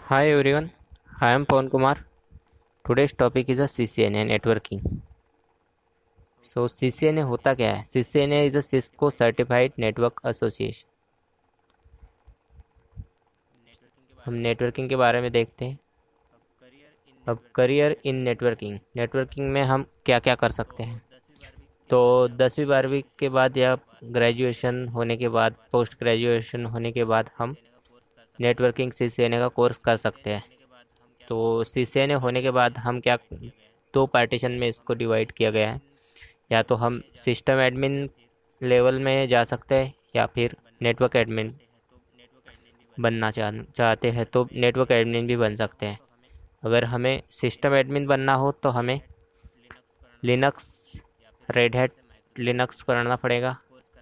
Hi everyone, I am Pawan Kumar. Today's topic is a CCNA networking. So CCNA होता क्या है? CCNA is a Cisco Certified Network Association. हम networking के बारे में देखते हैं. अब करियर इन नेटवर्किंग. नेटवर्किंग में हम क्या क्या कर सकते हैं? तो 10वीं 12वीं के बाद या ग्रेजुएशन होने के बाद, पोस्ट ग्रेजुएशन होने के बाद हम नेटवर्किंग CCNA का कोर्स कर सकते हैं. तो CCNA होने के बाद हम क्या, दो पार्टीशन में इसको डिवाइड किया गया है. या तो हम सिस्टम एडमिन लेवल में जा सकते हैं या फिर नेटवर्क एडमिन बनना चाहते हैं तो नेटवर्क एडमिन भी बन सकते हैं. अगर हमें सिस्टम एडमिन बनना हो तो हमें लिनक्स, रेड हैट लिनक्स करना पड़ेगा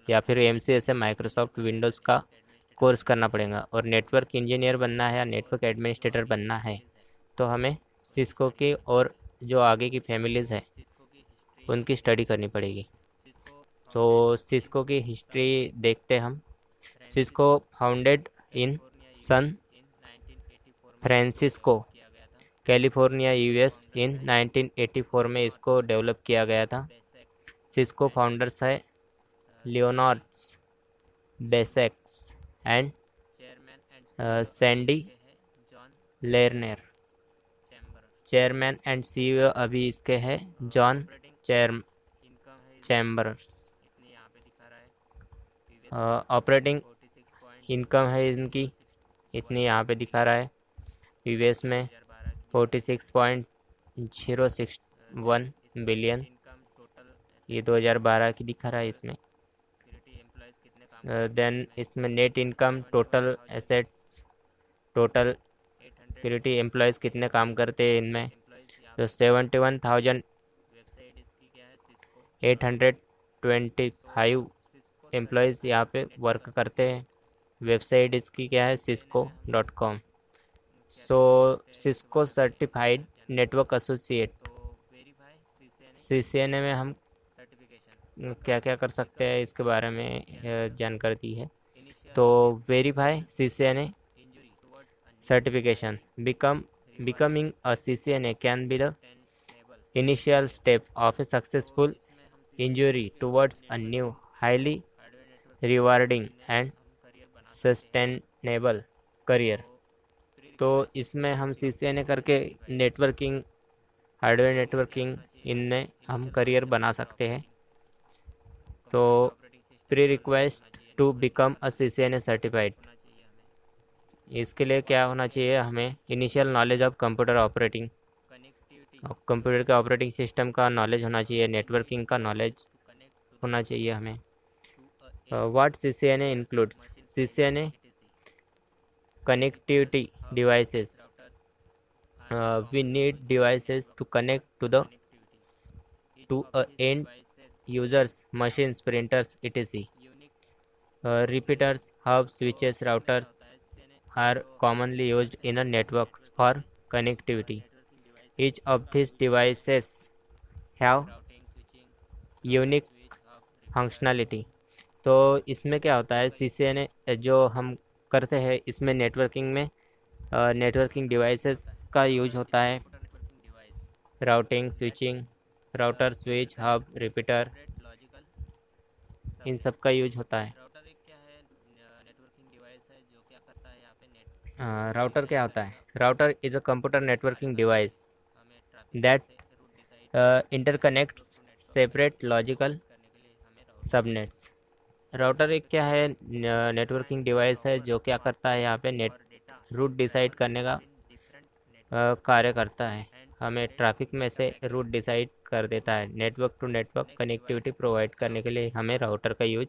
या फिर MCS से माइक्रोसॉफ्ट विंडोज़ का कोर्स करना पड़ेगा. और नेटवर्क इंजीनियर बनना है या नेटवर्क एडमिनिस्ट्रेटर बनना है तो हमें सिस्को की और जो आगे की फैमिलीज़ है उनकी स्टडी करनी पड़ेगी. तो सिस्को की हिस्ट्री देखते हैं हम. Cisco founded in San Francisco, California, US in 1984 में इसको डेवलप किया गया था. सिस्को फाउंडर्स है Leonard Bosack and Sandy Lerner. Chairman and CEO अभी इसके हैं जॉन चैम्बर्स. ऑपरेटिंग इनकम है इनकी इतनी यहाँ पे दिखा रहा है. US में 46.061 बिलियन, ये 2012 की दिखा रहा है इसमें. देन इसमें net income, total assets, total security employees कितने काम करते हैं इनमें, तो 71,825 एम्प्लॉयज़ यहाँ पे वर्क करते हैं. वेबसाइट इसकी क्या है? cisco.com. So Cisco certified network associate. CCNA में हम क्या क्या कर सकते हैं इसके बारे में जानकारी दी है. तो verify CCNA certification. Becoming a CCNA can be the initial step of a successful injury towards a new, highly rewarding and sustainable career. तो इसमें हम CCNA करके नेटवर्किंग, हार्डवेयर नेटवर्किंग, इनमें हम करियर बना सकते हैं. तो pre request to become a CCNA certified, इसके लिए क्या होना चाहिए? हमें initial knowledge of computer operating, computer के ऑपरेटिंग सिस्टम का नॉलेज होना चाहिए, नेटवर्किंग का नॉलेज होना चाहिए हमें. What CCNA includes? CCNA connectivity devices. We need devices to connect to end users, machines, printers, etc. Repeaters, hubs, switches, routers are commonly used in a networks for connectivity. Each of these devices have unique functionality. तो इसमें क्या होता है? CCNA जो हम करते हैं इसमें नेटवर्किंग में नेटवर्किंग डिवाइसेस का यूज होता है. Routing, switching, router, switch, hub, repeater, इन सब का यूज होता है. राउटर क्या होता है? Router is a computer networking device that interconnects separate logical subnets. Router एक क्या है? नेटवर्किंग डिवाइस है जो क्या करता है? यहाँ पे नेट रूट डिसाइड करने का कार्य करता है. हमें ट्रैफिक में से रूट डिसाइड कर देता है. Network to network connectivity provide करने के लिए हमें राउटर का यूज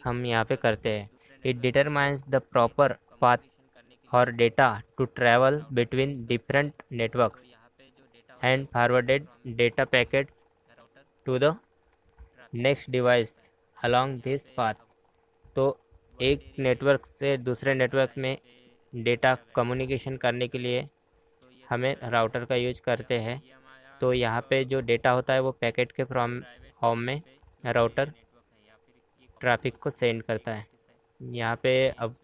हम यहाँ पे करते हैं. It determines the proper path और data to travel between different networks and forwarded data packets to the next device along this path. तो एक नेटवर्क से दूसरे नेटवर्क में डेटा कम्युनिकेशन करने के लिए हमें राउटर का यूज करते हैं. तो यहाँ पे जो डेटा होता है वो पैकेट के फॉर्म में राउटर ट्रैफिक को सेंड करता है. यहाँ पे अब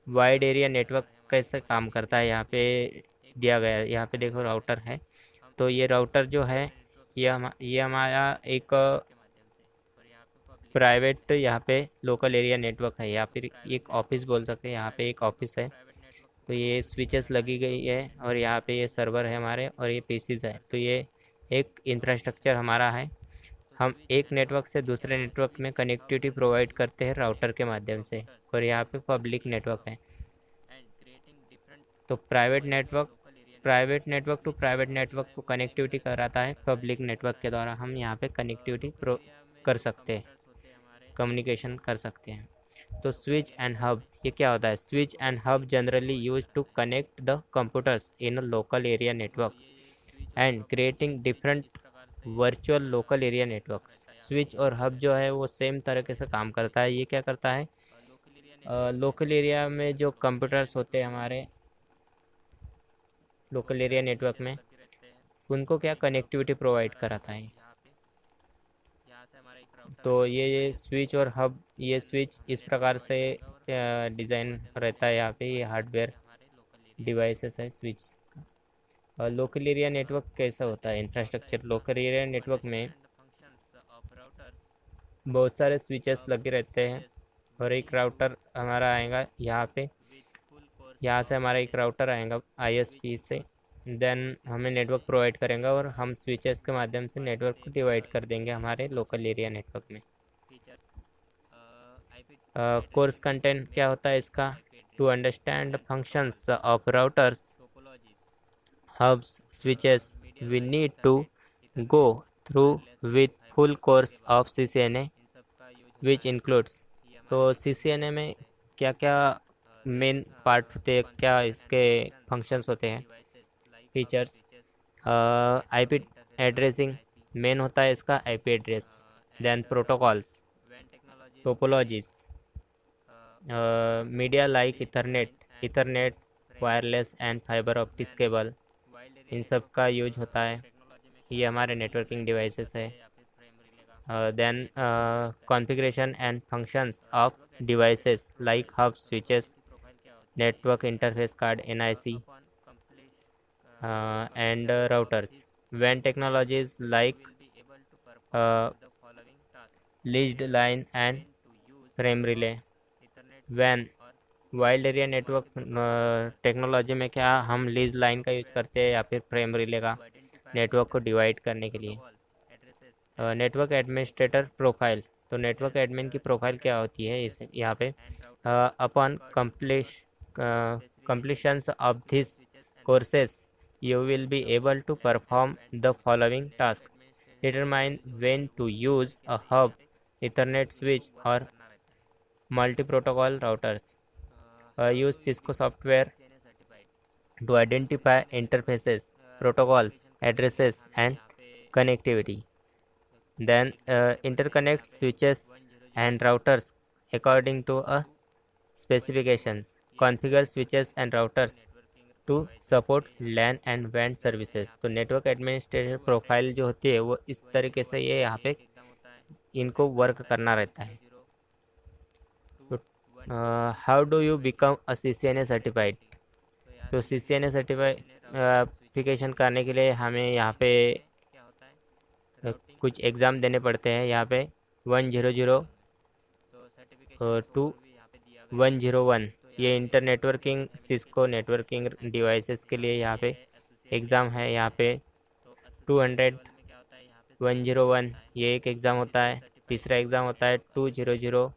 वाइड एरिया नेटवर्क कैसे काम करता है यहाँ पे दिया गया है। यहाँ पे देखो राउटर है, तो ये राउटर जो है ये हमारा एक प्राइवेट यहाँ पे लोकल एरिया नेटवर्क है, या फिर एक ऑफिस बोल सकते हैं। यहाँ पे एक ऑफिस है, तो ये स्विचेस लगी गई है और यहाँ पे ये सर्वर है हमारे और ये पीसीज है। तो ये एक इंफ्रास्ट्रक्चर हमारा है। हम एक नेटवर्क से दूसरे नेटवर्क में कनेक्टिविटी प्रोवाइड करते हैं राउटर के माध्यम से, और यहाँ पे पब्लिक नेटवर्क है। तो private network to private network को कनेक्टिविटी कराता है पब्लिक नेटवर्क के द्वारा। हम यहाँ पे कनेक्टिविटी कर सकते हैं, कम्युनिकेशन कर सकते हैं। तो स्विच एंड हब, ये क्या होता है? Switch and hub generally use to connect the computers in a local area network and creating different virtual local area networks. Switch और हब जो है वो सेम तरीके से काम करता है। ये क्या करता है? लोकल एरिया में जो कंप्यूटर्स होते हैं हमारे लोकल एरिया नेटवर्क में, उनको क्या कनेक्टिविटी प्रोवाइड कराता है। तो ये स्विच और हब, ये स्विच इस प्रकार से डिज़ाइन रहता है। यहाँ पे ये हार्डवेयर डिवाइसेस है स्विच। लोकल एरिया नेटवर्क कैसा होता है? इंफ्रास्ट्रक्चर लोकल एरिया नेटवर्क में बहुत सारे स्विचेस लगे रहते हैं और एक राउटर हमारा आएगा यहाँ पे। यहाँ से हमारा एक राउटर आएगा आईएसपी से, देन हमें नेटवर्क प्रोवाइड करेंगे और हम स्विचेस के माध्यम से नेटवर्क को डिवाइड कर देंगे हमारे लोकल एरिया नेटवर्क में। कोर्स कंटेंट क्या होता है इसका? To understand functions of routers, hubs, switches, we need to go through with full course of CCNA which includes। तो CCNA में क्या क्या मेन पार्ट होते हैं, क्या इसके फंक्शंस होते हैं, फीचर्स? आईपी एड्रेसिंग मेन होता है इसका, IP address. Then protocols, topologies, media like ethernet, wireless and fibre optics cable, इन सब का यूज होता है। ये हमारे नेटवर्किंग डिवाइसेस है। Then configuration and functions of devices like hub, switches, network interface card NIC, and routers. WAN technologies like leased line and frame relay। WAN wild area network technology में क्या हम lease line का use करते हैं या फिर frame relay का, network को डिवाइड करने के लिए। नेटवर्क एडमिनिस्ट्रेटर प्रोफाइल, तो नेटवर्क एडमिन की प्रोफाइल क्या होती है इस यहाँ पे? Upon completions of this courses you will be able to perform the following tasks: determine when to use a hub, ethernet switch or multi-protocol routers, use Cisco software to identify interfaces, protocols, addresses and connectivity, then interconnect switches and routers according to a specifications, configure switches and routers to support LAN and WAN services। तो network administrator profile जो होती है वो इस तरीके से ये यहाँ पे इनको वर्क करना रहता है। How do you become a CCNA certified? तो CCNA सर्टिफिकेशन करने के लिए हमें यहाँ पे कुछ एग्ज़ाम देने पड़ते हैं। यहाँ पे 100 टू 101 ये inter networking Cisco networking devices के लिए यहाँ पे एग्ज़ाम है। यहाँ पे 200 101 ये एक एग्ज़ाम होता है। तीसरा एग्ज़ाम होता है 200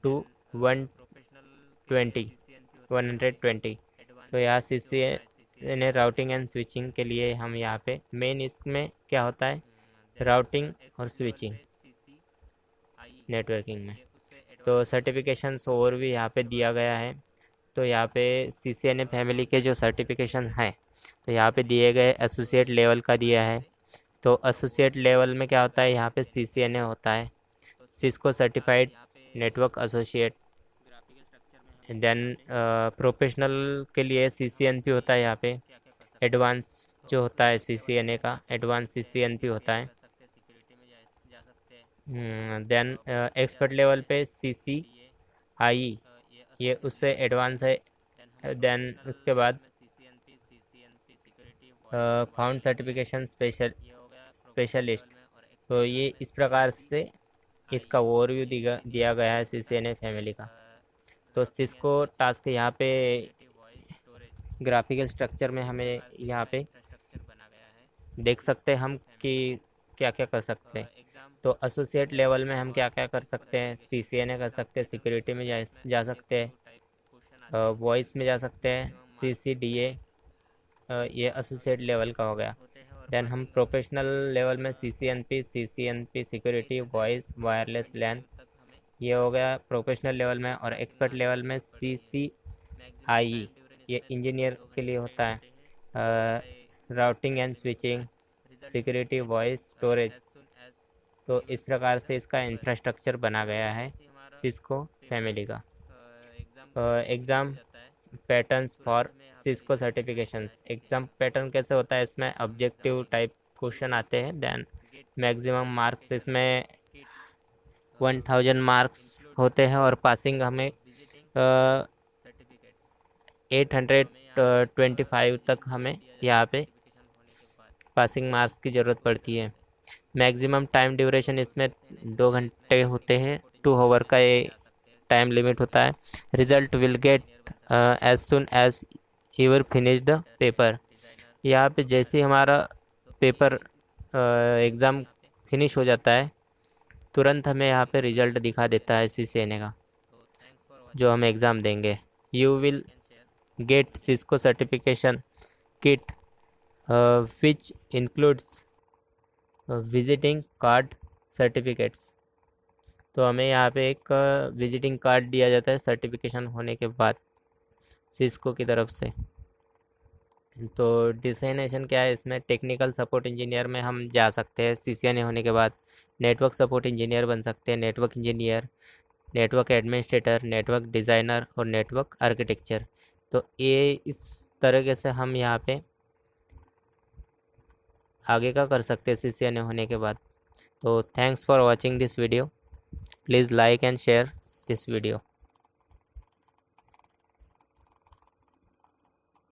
टू 120। तो यहाँ CCNA राउटिंग एंड स्विचिंग के लिए हम यहाँ पे मेन इसमें क्या होता है, राउटिंग और स्विचिंग नेटवर्किंग में। तो सर्टिफिकेशंस और भी यहाँ पे दिया गया है। तो यहाँ पे CCNA फैमिली के जो सर्टिफिकेशन हैं तो यहाँ पे दिए गए एसोसिएट लेवल का दिया है। तो एसोसिएट लेवल में क्या होता है, यहाँ पे CCNA होता है, Cisco certified network associate. Then professional के लिए CCNP होता है। यहाँ पे एडवांस जो होता है CCNA का एडवांस CCNP होता है। देन एक्सपर्ट लेवल पे CCIE ये उससे एडवांस है, देन उसके बाद फाउंड सर्टिफिकेशन स्पेशलिस्ट। तो ये इस प्रकार से इसका ओवरव्यू दिया गया है CCNA फैमिली का। तो सिस्को टास्क यहाँ पे ग्राफिकल स्ट्रक्चर में हमें यहाँ पे देख सकते हैं हम कि क्या क्या कर सकते हैं। तो एसोसिएट लेवल में हम क्या क्या कर सकते हैं, CCNA कर सकते हैं, सिक्योरिटी में जा सकते हैं, वॉइस में जा सकते हैं, CCDA, ये एसोसिएट लेवल का हो गया। देन हम प्रोफेशनल लेवल में CCNP सिक्योरिटी, वॉइस, वायरलेस लैन, ये हो गया प्रोफेशनल लेवल में। और एक्सपर्ट लेवल में CCIE, ये इंजीनियर के लिए होता है, routing and switching, security, voice, storage. तो इस प्रकार से इसका इंफ्रास्ट्रक्चर बना गया है सिस्को फैमिली का। Exam patterns for Cisco certifications. Exam pattern कैसे होता है, इसमें ऑब्जेक्टिव टाइप क्वेश्चन आते हैं। देन मैक्सिमम मार्क्स इसमें 1000 मार्क्स होते हैं और पासिंग हमें 825 तक हमें यहाँ पे पासिंग मार्क्स की ज़रूरत पड़ती है। मैक्सिमम टाइम ड्यूरेशन इसमें 2 घंटे होते हैं, 2 आवर का ये टाइम लिमिट होता है। Result will get as soon as your finish the paper. यहाँ पे जैसे ही हमारा पेपर एग्ज़ाम फिनिश हो जाता है, तुरंत हमें यहाँ पे रिजल्ट दिखा देता है CCNA का, जो हम एग्ज़ाम देंगे। You will get Cisco certification kit which includes visiting card certificates. तो हमें यहाँ पे एक विजिटिंग कार्ड दिया जाता है सर्टिफिकेशन होने के बाद सिस्को की तरफ से। तो डिज़ाइनेशन क्या है, इसमें टेक्निकल सपोर्ट इंजीनियर में हम जा सकते हैं CCNA होने के बाद। नेटवर्क सपोर्ट इंजीनियर बन सकते हैं, network engineer, network administrator, network designer और नेटवर्क आर्किटेक्चर। तो ये इस तरीके से हम यहाँ पे आगे का कर सकते हैं CCNA होने के बाद। तो thanks for watching this video, please like and share this video.